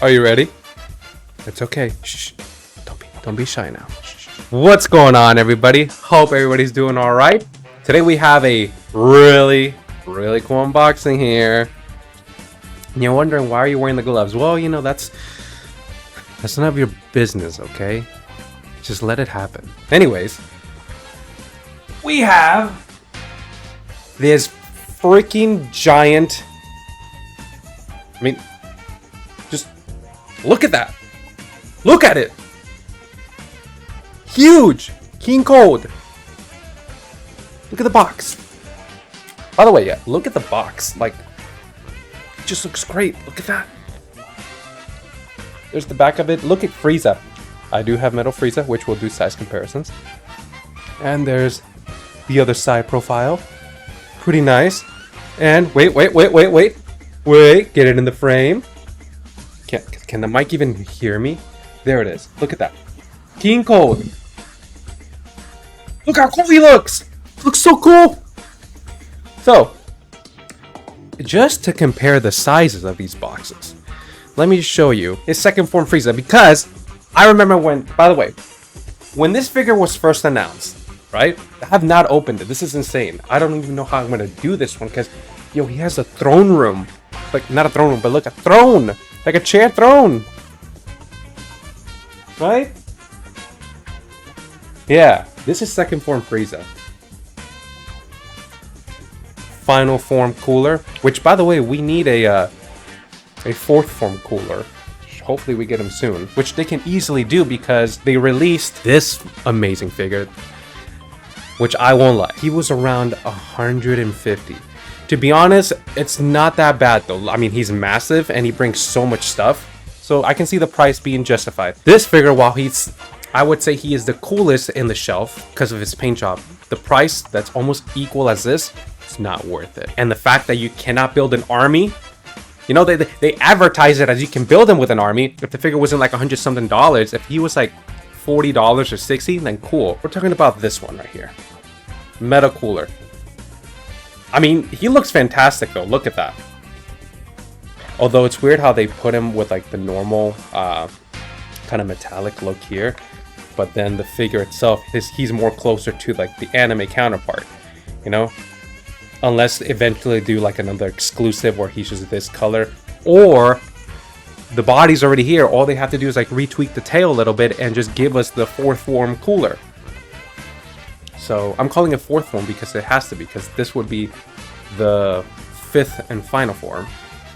Are you ready? It's okay. Shh. Don't be shy now. Shh. What's going on, everybody? Hope everybody's doing all right. Today we have a really cool unboxing here. And you're wondering, why are you wearing the gloves? Well, you know, that's none of your business, okay? Just let it happen. Anyways, we have this freaking giant, I mean, just look at that. Look at it. Huge King Cold. Look at the box. By the way, yeah, look at the box. Like, it just looks great. Look at that. There's the back of it. Look at Frieza. I do have metal Frieza, which will do size comparisons. And there's the other side profile. Pretty nice. And wait. Get it in the frame. Can the mic even hear me? There it is. Look at that. King Cold. Look how cool he looks. Looks so cool. So, just to compare the sizes of these boxes, let me show you his second form Frieza, because I remember when, by the way, when this figure was first announced, right? I have not opened it. This is insane. I don't even know how I'm going to do this one, because, yo, he has a throne room. Like, not a throne room, but look, a throne. Like a chair throne. Right? Yeah, this is second form Frieza. Final form cooler, which, by the way, we need a fourth form cooler. Hopefully we get him soon, which they can easily do because they released this amazing figure, which I won't lie, he was around 150. To be honest, it's not that bad though. I mean, he's massive and he brings so much stuff, so I can see the price being justified. This figure, while I would say he is the coolest in the shelf because of his paint job, the price that's almost equal as this, it's not worth it. And the fact that you cannot build an army, you know, they advertise it as you can build him with an army. If the figure wasn't like $100 something, if he was like $40 or $60, then cool. We're talking about this one right here, Meta Cooler. I mean, he looks fantastic though. Look at that. Although it's weird how they put him with like the normal kind of metallic look here, but then the figure itself, he's more closer to like the anime counterpart, you know? Unless eventually do like another exclusive where he's just this color, or the body's already here. All they have to do is like retweak the tail a little bit and just give us the fourth form cooler. So I'm calling it fourth form because it has to be, because this would be the fifth and final form,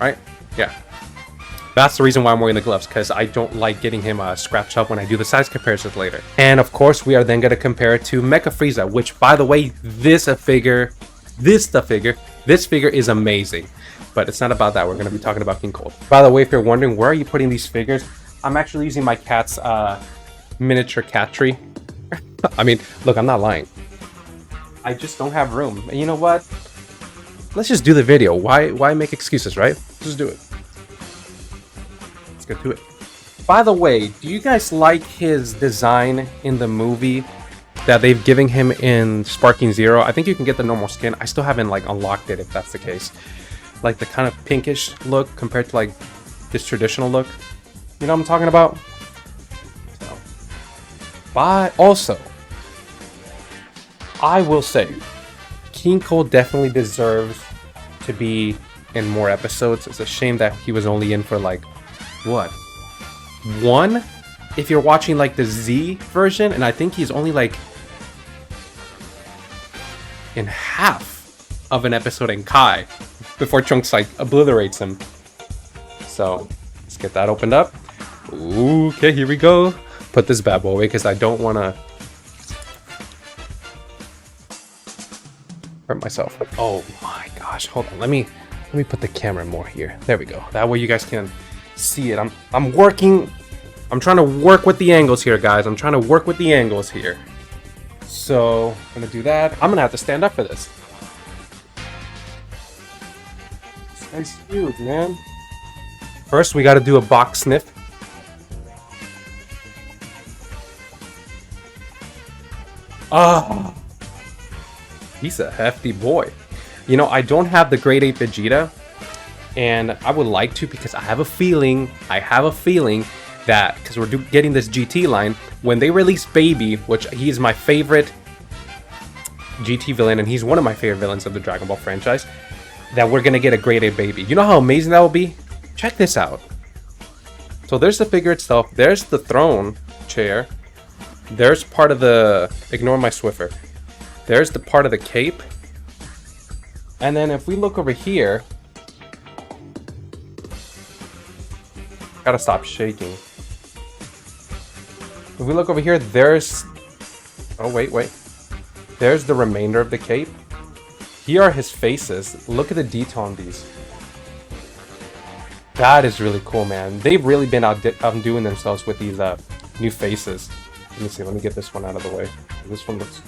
right? Yeah. That's the reason why I'm wearing the gloves, because I don't like getting him scratched up when I do the size comparisons later. And of course, we are then going to compare it to Mecha Frieza, which, by the way, this figure is amazing. But it's not about that. We're going to be talking about King Cold. By the way, if you're wondering, where are you putting these figures? I'm actually using my cat's miniature cat tree. I mean, look, I'm not lying. I just don't have room. And you know what? Let's just do the video. Why make excuses, right? Just do it. Let's get to it. By the way, do you guys like his design in the movie that they've given him in Sparking Zero? I think you can get the normal skin. I still haven't like unlocked it, if that's the case. Like the kind of pinkish look compared to like this traditional look. You know what I'm talking about? So, but also, I will say, King Cold definitely deserves to be in more episodes. It's a shame that he was only in for like, what? One? If you're watching like the Z version, and I think he's only like in half of an episode in Kai before Trunks like obliterates him. So let's get that opened up. Ooh, okay, here we go. Put this bad boy away because I don't want to hurt myself. Oh my gosh, hold on. Let me put the camera more here. There we go. That way you guys can see it. I'm working. I'm trying to work with the angles here, guys. I'm trying to work with the angles here. So I'm gonna do that. I'm gonna have to stand up for this. This guy's huge, man. First, we got to do a box sniff. Ah, he's a hefty boy. You know, I don't have the grade 8 Vegeta, and I would like to, because I have a feeling that, because we're getting this GT line, when they release Baby, which he's my favorite GT villain, and he's one of my favorite villains of the Dragon Ball franchise, that we're gonna get a grade A Baby. You know how amazing that will be? Check this out. So there's the figure itself, there's the throne chair, there's part of the, ignore my Swiffer, there's the part of the cape, and then if we look over here, gotta stop shaking. If we look over here, there's, oh wait, there's the remainder of the cape. Here are his faces. Look at the detail on these. That is really cool, man. They've really been outdoing themselves with these new faces. Let me see, let me get this one out of the way. This one looks,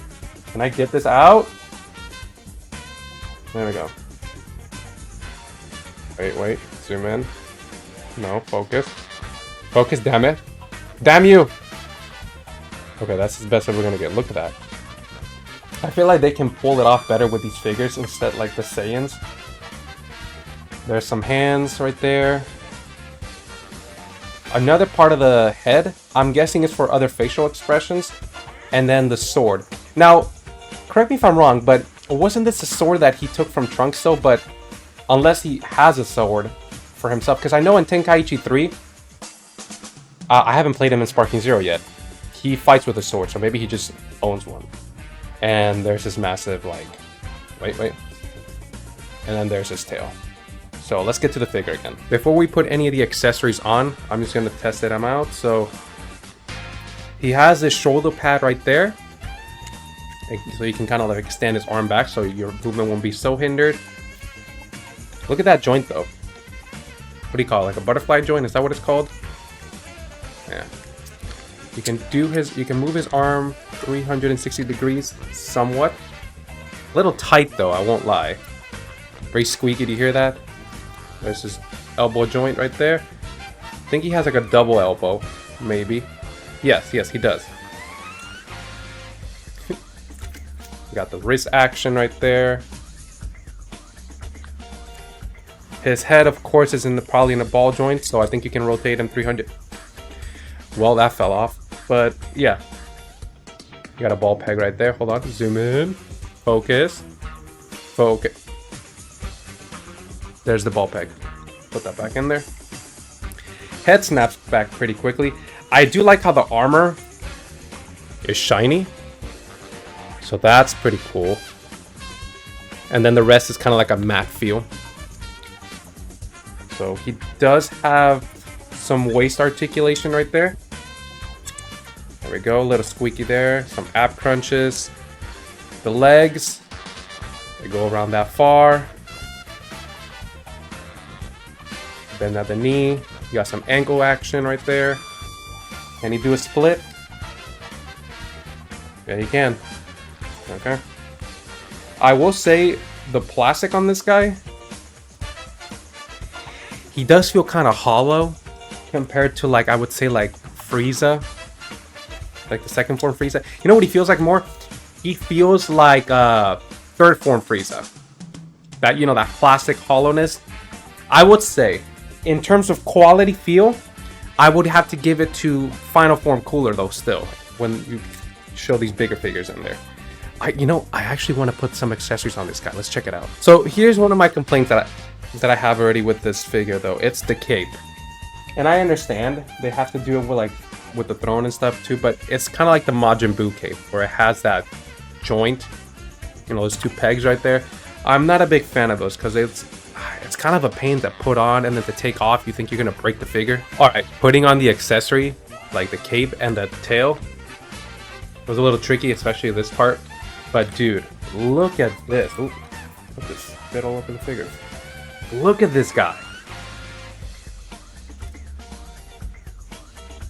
can I get this out? There we go. Wait, zoom in. No, focus. Focus, damn it. Damn you! Okay, that's as best as we're gonna get. Look at that. I feel like they can pull it off better with these figures instead like the Saiyans. There's some hands right there. Another part of the head, I'm guessing is for other facial expressions. And then the sword. Now, correct me if I'm wrong, but wasn't this a sword that he took from Trunks though? But unless he has a sword for himself, because I know in Tenkaichi 3, I haven't played him in Sparking Zero yet. He fights with a sword, so maybe he just owns one. And there's this massive, like, wait. And then there's his tail. So let's get to the figure again. Before we put any of the accessories on, I'm just gonna test them out. So he has this shoulder pad right there. So you can kind of like extend his arm back so your movement won't be so hindered. Look at that joint though. What do you call it? Like a butterfly joint? Is that what it's called? Yeah. You can move his arm 360 degrees somewhat. A little tight though, I won't lie. Very squeaky, do you hear that? There's his elbow joint right there. I think he has like a double elbow, maybe. Yes, he does. Got the wrist action right there. His head, of course, is probably in a ball joint, so I think you can rotate him 300. Well, that fell off, but yeah. You got a ball peg right there. Hold on, zoom in. Focus. There's the ball peg. Put that back in there. Head snaps back pretty quickly. I do like how the armor is shiny. So that's pretty cool. And then the rest is kind of like a matte feel. So he does have some waist articulation right there. There we go, a little squeaky there. Some ab crunches. The legs, they go around that far. Bend at the knee. You got some ankle action right there. Can he do a split? Yeah, he can. Okay. I will say the plastic on this guy, he does feel kind of hollow compared to, like, I would say like Frieza, like the second form Frieza. You know what he feels like more? He feels like third form Frieza. That, you know, that plastic hollowness. I would say, in terms of quality feel, I would have to give it to Final Form Cooler though. Still, when you show these bigger figures in there. I actually want to put some accessories on this guy. Let's check it out. So here's one of my complaints that I have already with this figure though. It's the cape. And I understand they have to do it with the throne and stuff too, but it's kind of like the Majin Buu cape where it has that joint, you know, those two pegs right there. I'm not a big fan of those because it's kind of a pain to put on and then to take off. You think you're gonna break the figure. All right, putting on the accessory like the cape and the tail was a little tricky, especially this part. But dude, look at this. Ooh, put this bit all up in the figure. Look at this guy.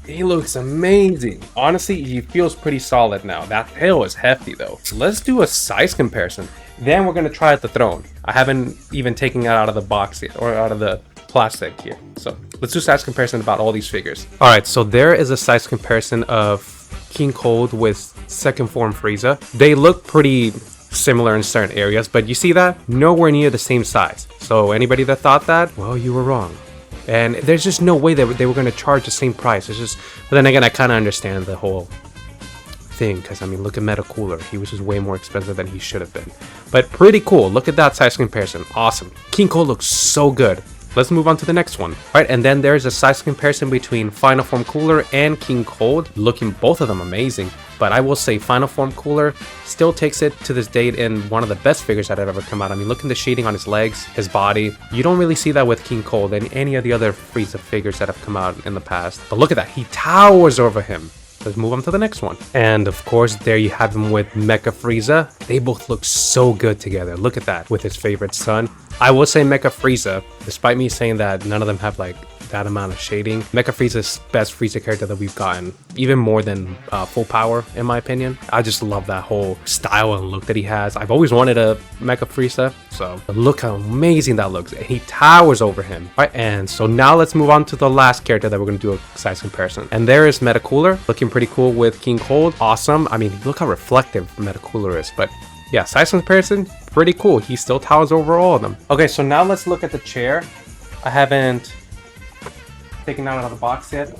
He looks amazing. Honestly, he feels pretty solid now. That tail is hefty though. Let's do a size comparison. Then we're gonna try out the throne. I haven't even taken it out of the box yet, or out of the plastic here. So let's do size comparison about all these figures. All right, so there is a size comparison of King Cold with second form Frieza. They look pretty similar in certain areas, but you see that? Nowhere near the same size. So anybody that thought that, well, you were wrong. And there's just no way that they were going to charge the same price. It's just, but then again, I kind of understand the whole thing, because I mean, look at Meta Cooler. He was just way more expensive than he should have been. But pretty cool. Look at that size comparison. Awesome. King Cold looks so good. Let's move on to the next one. All right, and then there's a size comparison between Final Form Cooler and King Cold. Looking both of them amazing, but I will say Final Form Cooler still takes it to this date in one of the best figures that have ever come out. I mean, look at the shading on his legs, his body. You don't really see that with King Cold and any of the other Frieza figures that have come out in the past. But look at that, he towers over him. Let's move on to the next one. And of course, there you have him with Mecha Frieza. They both look so good together. Look at that, with his favorite son. I will say Mecha Frieza, despite me saying that none of them have like that amount of shading, Mecha Frieza's best Frieza character that we've gotten, even more than Full Power in my opinion. I just love that whole style and look that he has. I've always wanted a Mecha Frieza, so look how amazing that looks. And he towers over him. All right, and so now let's move on to the last character that we're going to do a size comparison. And there is Meta Cooler, looking pretty cool with King Cold. Awesome. I mean, look how reflective Meta Cooler is, but yeah, size comparison, pretty cool. He still towers over all of them. Okay, so now let's look at the chair. I haven't taken out of the box yet.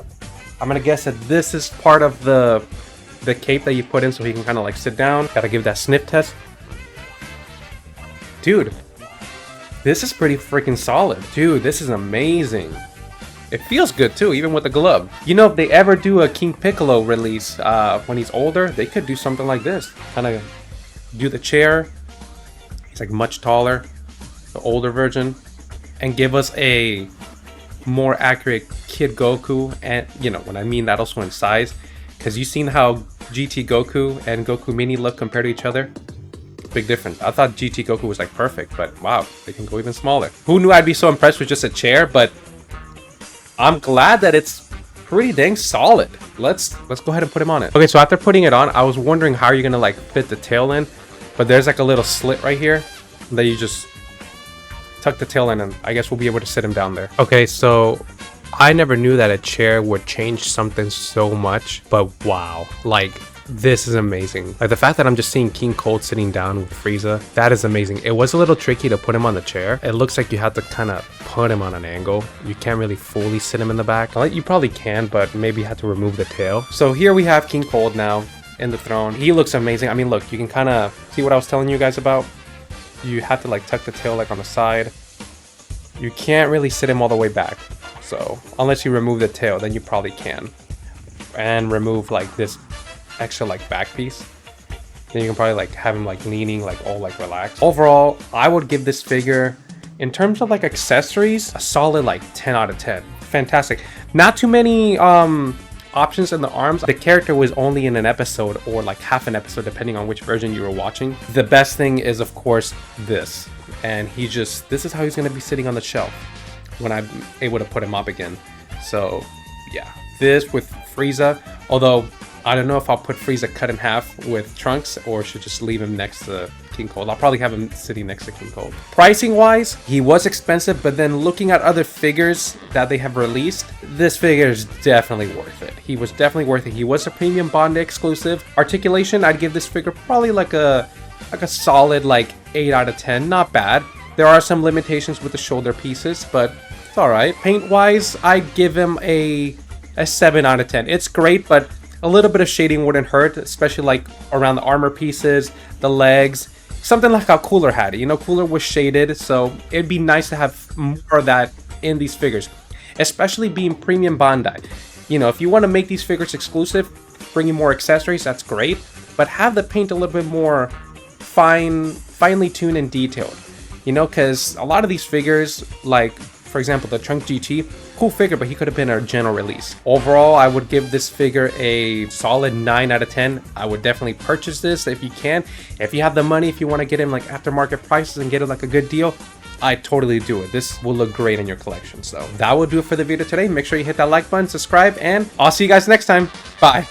I'm gonna guess that this is part of the cape that you put in so he can kind of like sit down. Gotta give that sniff test. Dude, this is pretty freaking solid. Dude, this is amazing. It feels good too, even with the glove. You know, if they ever do a King Piccolo release when he's older, they could do something like this. Kind of do the chair. He's like much taller, the older version, and give us a more accurate Kid Goku. And you know, when I mean that, also in size, because you've seen how GT Goku and Goku Mini look compared to each other. Big difference. I thought GT Goku was like perfect, but wow, they can go even smaller. Who knew I'd be so impressed with just a chair? But I'm glad that it's pretty dang solid. Let's go ahead and put him on it. Okay, so after putting it on, I was wondering how you're gonna like fit the tail in, but there's like a little slit right here that you just tuck the tail in, and I guess we'll be able to sit him down there. Okay, so I never knew that a chair would change something so much, but wow, like this is amazing. Like the fact that I'm just seeing King Cold sitting down with Frieza, that is amazing. It was a little tricky to put him on the chair. It looks like you have to kind of put him on an angle. You can't really fully sit him in the back. You probably can, but maybe you have to remove the tail. So here we have King Cold now in the throne. He looks amazing. I mean, look, you can kind of see what I was telling you guys about. You have to like tuck the tail like on the side. You can't really sit him all the way back. So unless you remove the tail, then you probably can. And remove like this extra like back piece. Then you can probably like have him like leaning, like all like relaxed. Overall, I would give this figure, in terms of like accessories, a solid like 10 out of 10. Fantastic. Not too many options in the arms. The character was only in an episode or like half an episode depending on which version you were watching. The best thing is of course this, and this is how he's going to be sitting on the shelf when I'm able to put him up again. So yeah, this with Frieza, although I don't know if I'll put Frieza cut in half with Trunks or should just leave him next to King Cold. I'll probably have him sitting next to King Cold. Pricing wise, he was expensive, but then looking at other figures that they have released, this figure is definitely worth it. He was definitely worth it. He was a premium Bandai exclusive. Articulation, I'd give this figure probably like a solid like 8 out of 10. Not bad. There are some limitations with the shoulder pieces, but it's all right. Paint wise, I'd give him a 7 out of 10. It's great, but a little bit of shading wouldn't hurt, especially like around the armor pieces, the legs, something like how Cooler had it. You know, Cooler was shaded, so it'd be nice to have more of that in these figures, especially being premium Bandai. You know, if you want to make these figures exclusive, bring in more accessories, that's great, but have the paint a little bit more finely tuned and detailed. You know, because a lot of these figures, like for example the Trunk GT, cool figure, but he could have been a general release. Overall, I would give this figure a solid 9 out of 10. I would definitely purchase this if you can. If you have the money, if you want to get him like aftermarket prices and get it like a good deal, I totally do it. This will look great in your collection. So that will do it for the video today. Make sure you hit that like button, subscribe, and I'll see you guys next time. Bye.